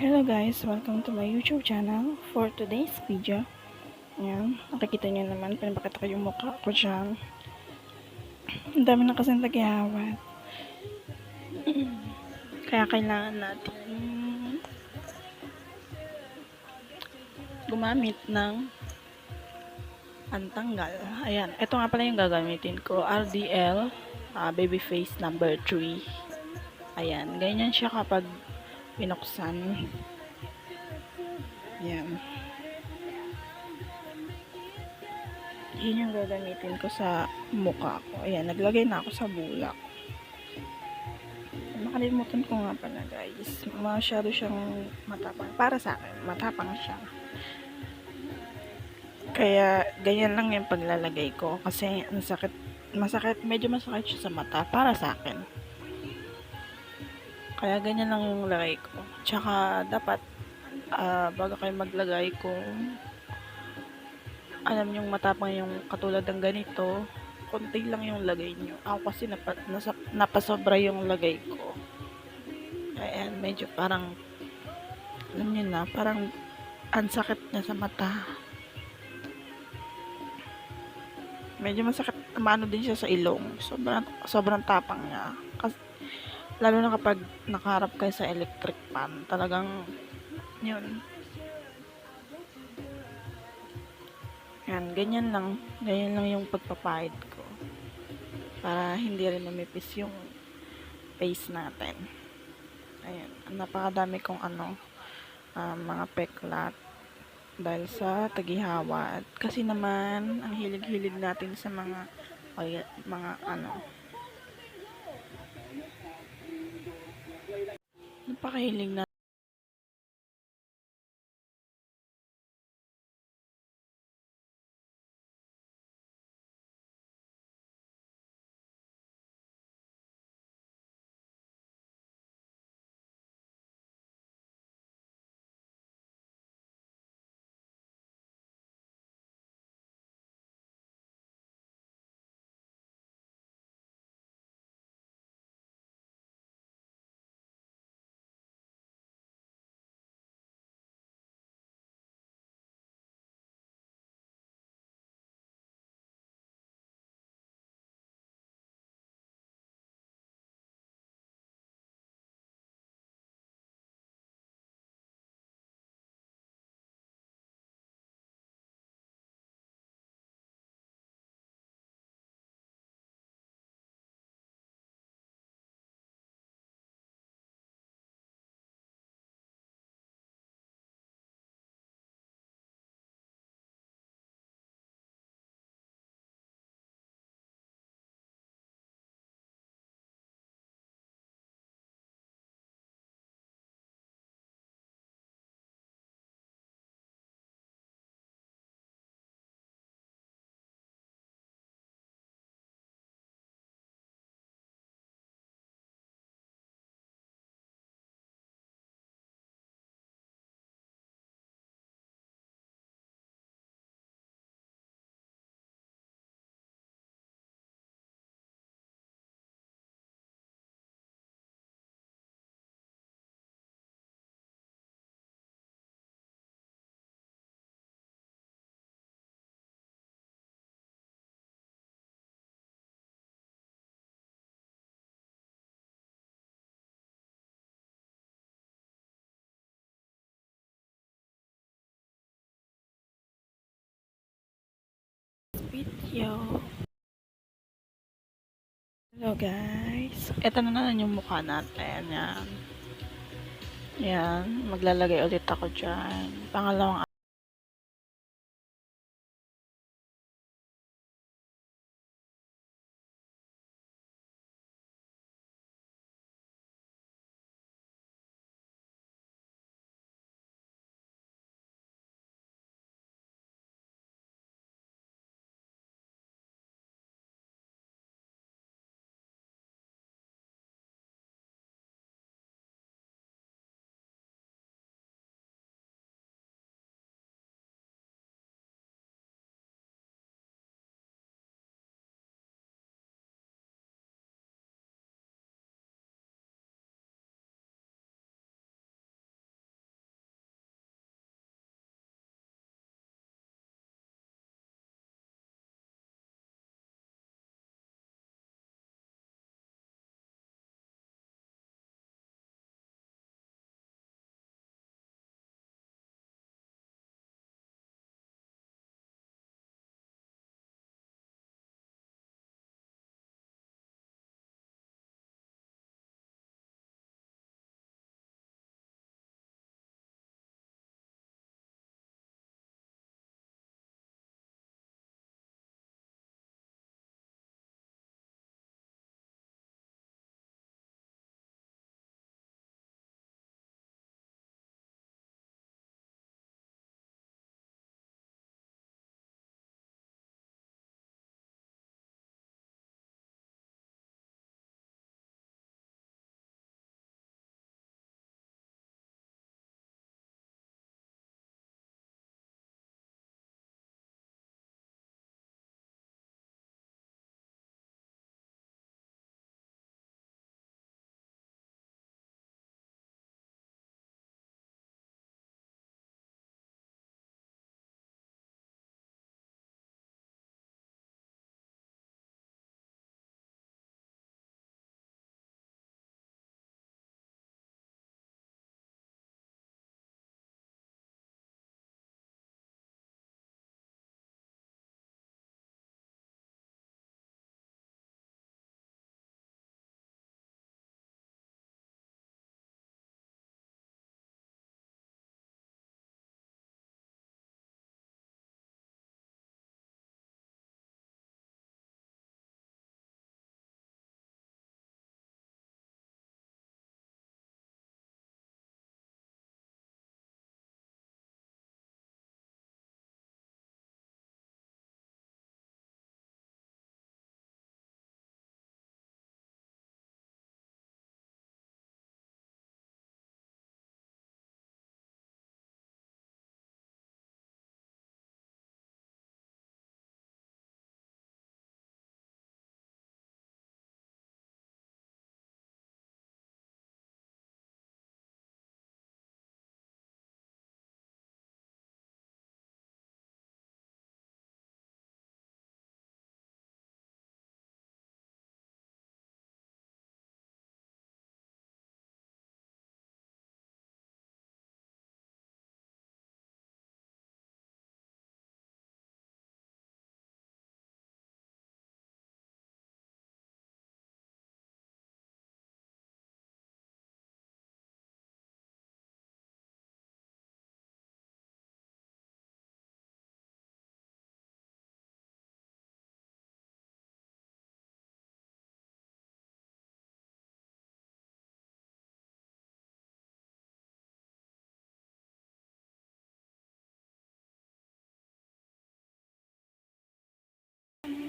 Hello guys, welcome to my YouTube channel. For today's video, ayan, nakikita niyo naman, pinapakita ko yung mukha ko dyan. Ang dami na kasing taghihawat. Kaya kailangan natin gumamit ng pantanggal. Ayan, ito nga pala yung gagamitin ko, RDL Babyface number 3. Ayan, ganyan siya kapag pinuksan. Ayan. Yun yung gagamitin ko sa mukha ko. Ayan, naglagay na ako sa bulak. Nakalimutan ko nga pala guys. Masyado siyang matapang. Para sa akin, matapang siya. Kaya, ganyan lang yung paglalagay ko. Kasi, ang sakit, medyo masakit siya sa mata. Para sa akin. Kaya, ganyan lang yung lagay ko. Tsaka, dapat, bago kayo maglagay kung alam nyong matapang yung katulad ng ganito, konti lang yung lagay nyo. Ako kasi napasobra yung lagay ko. Ayan, medyo parang, alam nyo na, parang ang sakit niya sa mata. Medyo masakit, maano din siya sa ilong. Sobrang tapang niya. Kasi, lalo na kapag nakaharap kayo sa electric pan, talagang, yun. Yan, ganyan lang yung pagpapahid ko. Para hindi rin lumipis yung face natin. Ayan, napakadami kong mga peklat dahil sa tagihawat. Kasi naman, ang hilig-hilig natin sa mga napakahilig na video. Hello guys. Ito na naman yung mukha natin. Yan. Yan. Maglalagay ulit ako dyan. Pangalawang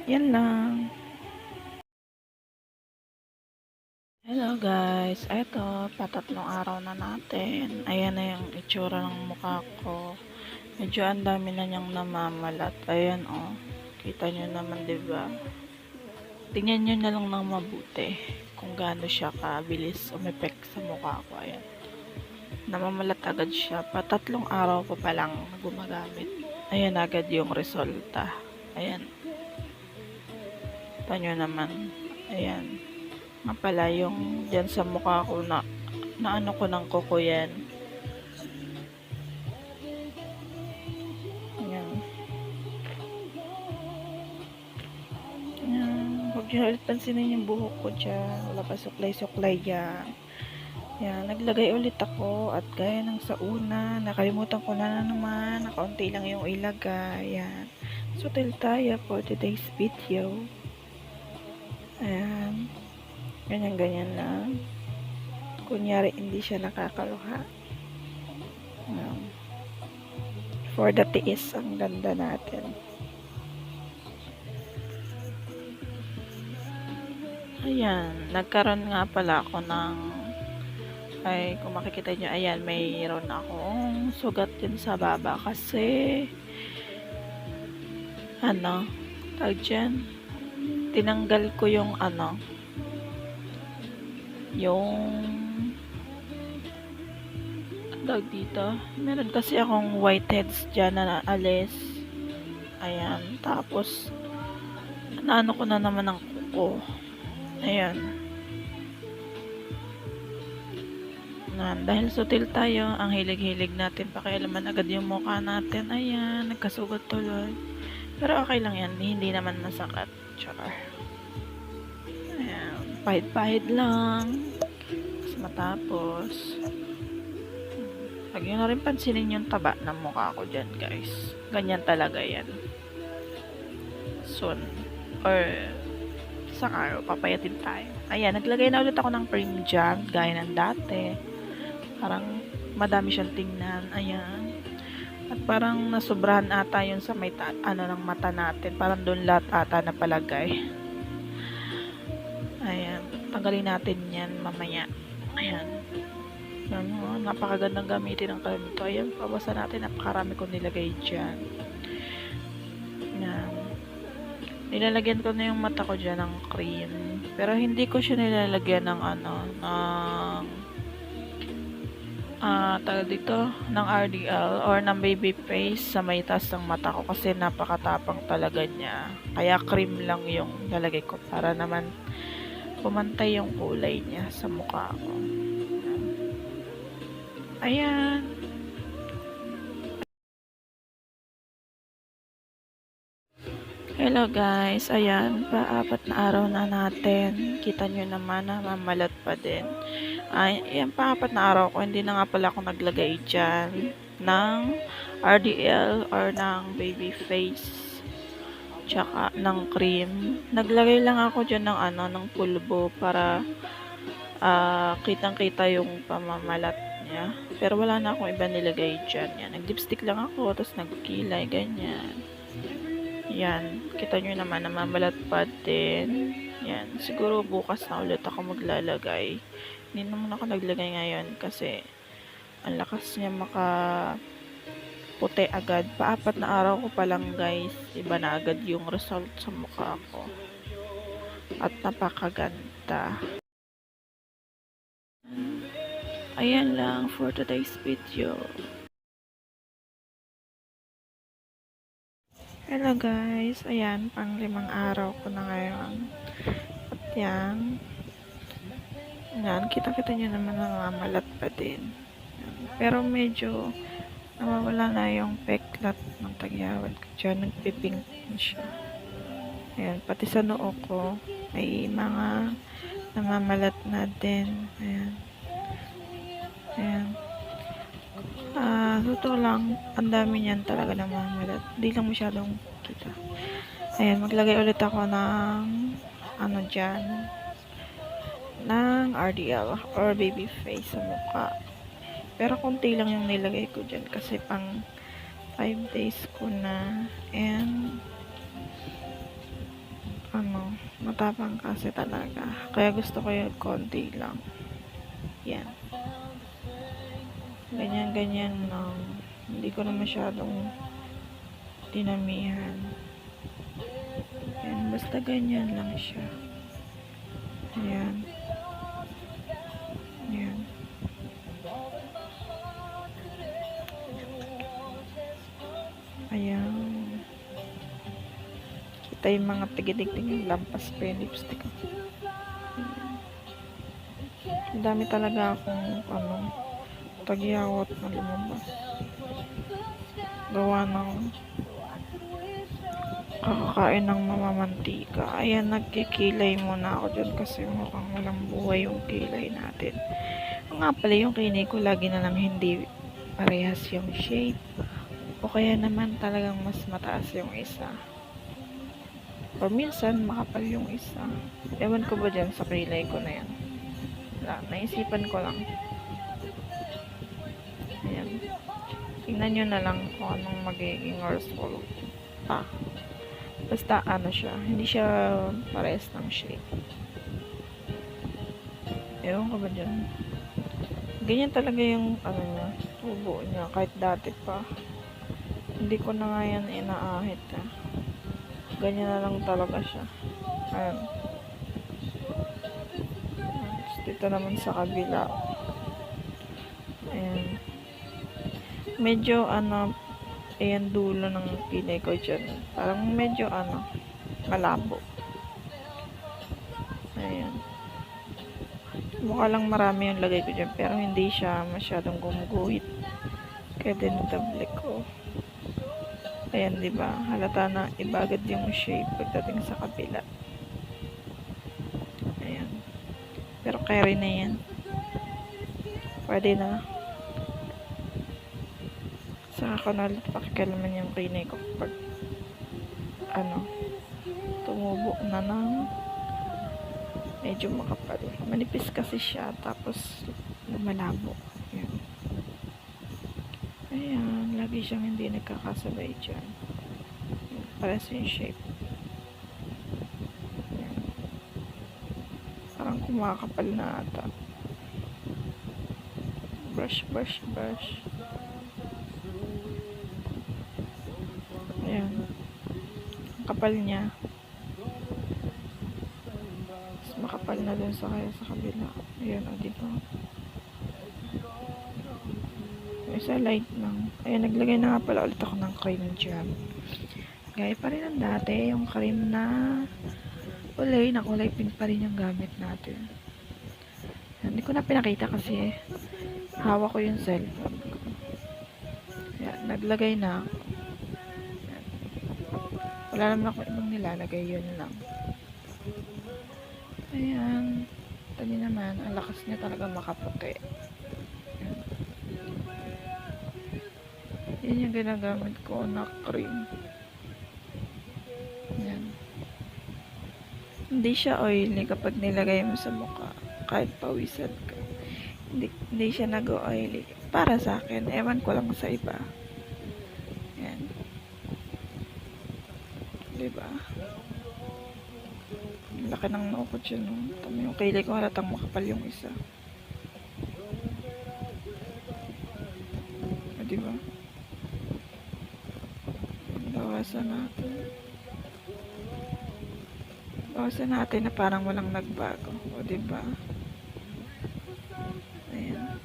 Yan lang. Hello guys, eto, patatlong araw na natin. Ayan na yung itsura ng mukha ko. Medyo ang dami na niyang namamalat. Ayan oh, kita nyo naman, diba? Tingnan nyo na lang ng mabuti kung gaano siya kabilis umepek sa mukha ko. Ayan, namamalat agad siya. Patatlong araw ko pa lang gumagamit. Ayan agad yung resulta. Ayan, kita nyo naman. Ayan nga pala yung dyan sa mukha ko na ano ko ng kuko yan. Ayan. Ayan. Huwag nyo ulit pansinin yung buhok ko dyan. Wala pa suklay-suklay yan. Ayan. Naglagay ulit ako at gaya ng sa una, nakalimutan ko na naman. Nakaunti lang yung ilagay. Ayan. So, tayo for today's video. Ayan. Ganyan-ganyan lang. Kunyari, hindi siya nakakaluha. For the tiis, ang ganda natin. Ayan, nagkaroon nga pala ako ng, ay, kung makikita nyo, ayan, mayroon akong sugat din sa baba kasi, ano, tawag dyan, tinanggal ko yung, yung tawag dito, meron kasi akong whiteheads dyan na naalis. Ayan, tapos naano ko na naman ang kuko. Ayan, dahil sutil tayo, ang hilig-hilig natin pakialaman agad yung mukha natin. Ayan, nagkasugat tuloy, pero okay lang yan, hindi naman masakit. Tsaka ayan, pahid-pahid lang matapos. Huwag nyo na rin pansinin yung taba ng mukha ko dyan, guys. Ganyan talaga yan. Soon, or isang araw, papayatin tayo. Ayan, naglagay na ulit ako ng cream dyan, gaya ng dati. Parang madami siyang tingnan. Ayan. At parang nasubrahan ata yun sa may ng mata natin. Parang doon lahat ata napalagay. Ayan, tanggalin natin yan mamaya. Ayan. Yan, napakagandang gamitin ng cream to. Ayan, pabasa natin. Napakarami ko nilagay dyan. Yan. Nilalagyan ko na yung mata ko dyan ng cream. Pero hindi ko siya nilalagyan ng tawag dito, ng RDL or ng baby face sa may taas ng mata ko kasi napakatapang talaga niya. Kaya cream lang yung lalagay ko para naman pumantay yung kulay niya sa mukha ko. Ayan. Hello guys, ayan, pa-apat na araw na natin. Kita nyo naman na mamalat pa din. Ayan, pa-apat na araw ko, hindi na nga pala ako naglagay dyan ng RDL or ng baby face tsaka ng cream. Naglagay lang ako dyan ng ng pulbo para kitang-kita yung pamamalat niya. Pero wala na akong iba nilagay dyan. Yan, nag-lipstick lang ako, tapos nagkilay, ganyan. Yan, kita nyo naman, namamalat pa din. Yan, siguro bukas na ulit ako maglalagay. Hindi naman ako naglagay ngayon kasi ang lakas niya puti agad. Pa-apat na araw ko pa lang guys, iba na agad yung result sa mukha ko. At napakaganda. Ayan lang for today's video. Hello guys, ayan, pang 5 araw ko na ngayon. At yan, kita-kita nyo naman na namamalat pa din. Pero medyo nawawala na yung peklat ng tagyawat ko dyan, nagpipink na siya. Ayan, pati sa noo ko, may mga namamalat na din. Ayan. Ayan. Totoo lang, ang dami niyan talaga namamalat. Hindi lang masyadong kita. Ayan, maglagay ulit ako ng dyan, ng RDL or baby face sa mukha. Pero konti lang yung nilagay ko dyan kasi pang 5 days ko na. And matapang kasi talaga. Kaya gusto ko yung konti lang. Yan. Ganyan lang. Hindi ko na masyadong dinamihan. Yan. Basta ganyan lang siya. Ayan. Ayan. Ayan. Kita yung mga tigidig-tig yung lampas pa yung lipstick. Ang dami talaga akong tagyawat na lumabas. Gawa ng kakakain ng mamamantika. Ayan, nagkikilay muna ako dyan kasi mukhang walang buhay yung kilay natin. Nga pala yung kinay ko lagi na lang hindi parehas yung shape. O kaya naman talagang mas mataas yung isa. O minsan makapal yung isa. Ewan ko ba dyan sa kilay ko na yan. Naisipan ko lang. Ayan. Tingnan nyo na lang kung anong magiging result. Basta siya. Hindi siya parehas ng shape. Ewan ko ba dyan. Ganyan talaga yung tubo niya. Kahit dati pa. Hindi ko na nga yan inaahit. Ganyan na lang talaga siya. Ayan. Dito naman sa kabila. Ayan. Medyo ayan dulo ng pinay ko dyan. Parang medyo malabo. Ayan. Mukha lang marami yung lagay ko dyan. Pero hindi siya masyadong gumuguhit. Kaya dinadablik ko. Ayan, diba? Halata na ibagad yung shape pagdating sa kabila. Ayan. Pero carry na yan. Pwede na. Saka ko na pakikalaman yung kinay ko pag tumubo na ng medyo makapal. Manipis kasi siya tapos malabo. Ayan. Ayan. Lagi siyang hindi nagkakasabay dyan. Pares yung shape. Ayan. Parang kumakapal na ata. Brush. Ayan. Kapal niya. Mas makapal na dun sa kabila. Ayan, dito. Isa light lang. Ayan, naglagay na nga pala ulit ako ng cream dyan. Gaya pa rin ang dati. Yung cream na kulay pink pa rin yung gamit natin. Hindi ko na pinakita kasi hawak ko yung cellphone ko. Ayan, naglagay na ako. Ayan. Wala naman ako ibang nilalagay, yun lang. Ayan. Tani naman, ang lakas niya talaga makaputi. Ayan. Yan yung ginagamit ko na cream. Ayan. Hindi siya oily kapag nilagay mo sa mukha. Kahit pawisan ka. Hindi siya nag-oily. Para sa akin, ewan ko lang sa iba. Ayan. Diba? Laki ng nukot yun. Tama yung kilay ko, halatang makapal yung isa. Diba? Bawasan natin na parang walang nagbago. O diba? Ayan.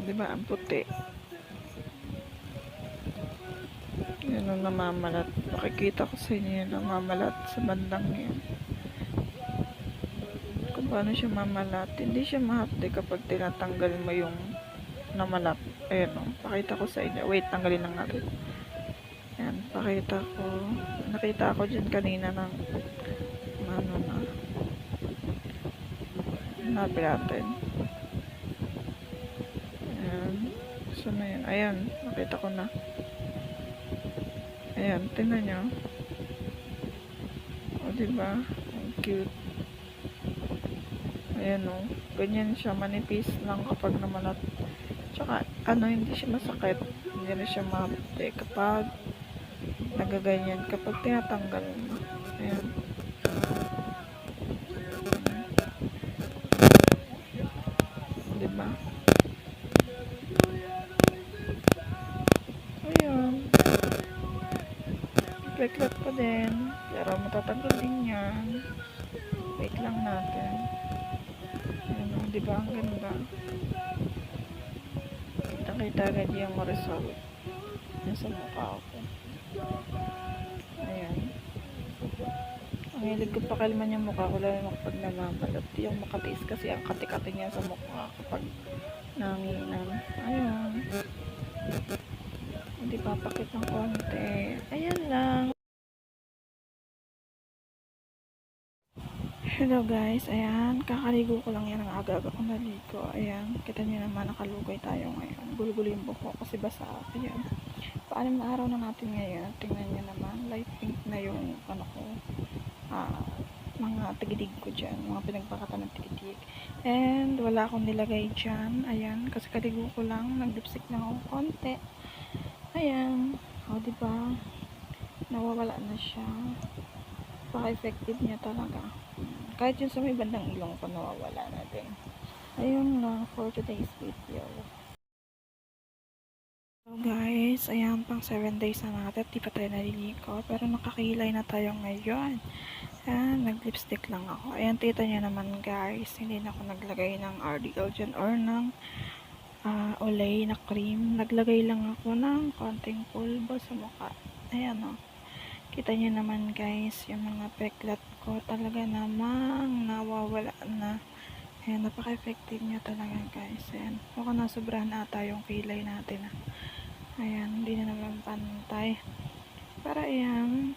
Diba? Ang puti. Yan ang namamalat. Makikita ko sa inyo yung namamalat sa bandang yan. Kung paano siya mamalat. Hindi siya mahapde kapag tinatanggal mo yung namalat. Ayan o. Pakita ko sa inyo. Wait, tanggalin lang natin. Ayan. Nakita ko dyan kanina ng hanapin natin. Ayan. Saan na yun? Ayan. Nakita ko na. Ayan. Tingnan nyo. O diba? Ang cute. Ayan o. Ganyan siya. Manipis lang kapag namalat. Tsaka, hindi siya masakit. hindi na siya maputi kapag nagaganyan, kapag tinatanggal mo. Ayan. Diba? Ayan. Peklat pa din. Pero matatanggal din yan. Wait lang natin. Ayan, diba? Ang ganda. Kitang-kita agad yung result. Yan sa mukha ko. Ayan. Ang hilig ko pakalman yung mukha ko lalo kapag namamalot. Yung makatiis kasi ang kati-kati niya sa mukha kapag nanginan. Ayan. Hindi papakit ng konti. Ayan lang. Hello guys, ayan, kakaligo ko lang yan, ang aga-aga ko naligo. Ayan, kita nyo naman, nakalugay tayo ngayon. Gulo-gulo yung buhok kasi basa. Ayan, paanim na araw na natin ngayon. Tingnan nyo naman, light pink na yung ano ko, mga tigidig ko dyan, mga pinagpakatan ng tigidig. And wala akong nilagay dyan. Ayan, kasi kaligo ko lang, nag-lipstick lang ako konti. Ayan, o diba, nawawala na siya. Paka-effective niya talaga. Kahit yung sa may bandang ilong ko nawawala na din. Ayun lang for today's video. So guys, ayan pang 7 days na natin. Di pa tayo naliligo. Pero nakakilay na tayo ngayon. Ayan, nag-lipstick lang ako. Ayan, tita nyo naman guys. Hindi na ako naglagay ng RDL dyan or ng Olay na cream. Naglagay lang ako ng konting pulbo sa mukha. Ayan o. Kita nyo naman guys, yung mga peklat ko talaga namang nawawala na. Ayan, napaka-effective niya talaga guys. Ayan, mukhang nasobrahan na ata yung kilay natin. Ayan, hindi na naman pantay. Para ayan,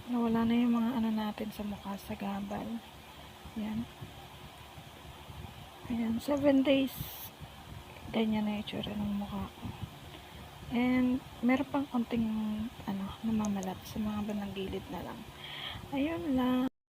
nawala na yung mga ano natin sa mukha, sa gabal. Ayan. Ayan, 7 days. Ganyan na yung itsura ng mukha ko. And meron pang konting namamalat sa mga bandang gilid na lang. Ayun lang.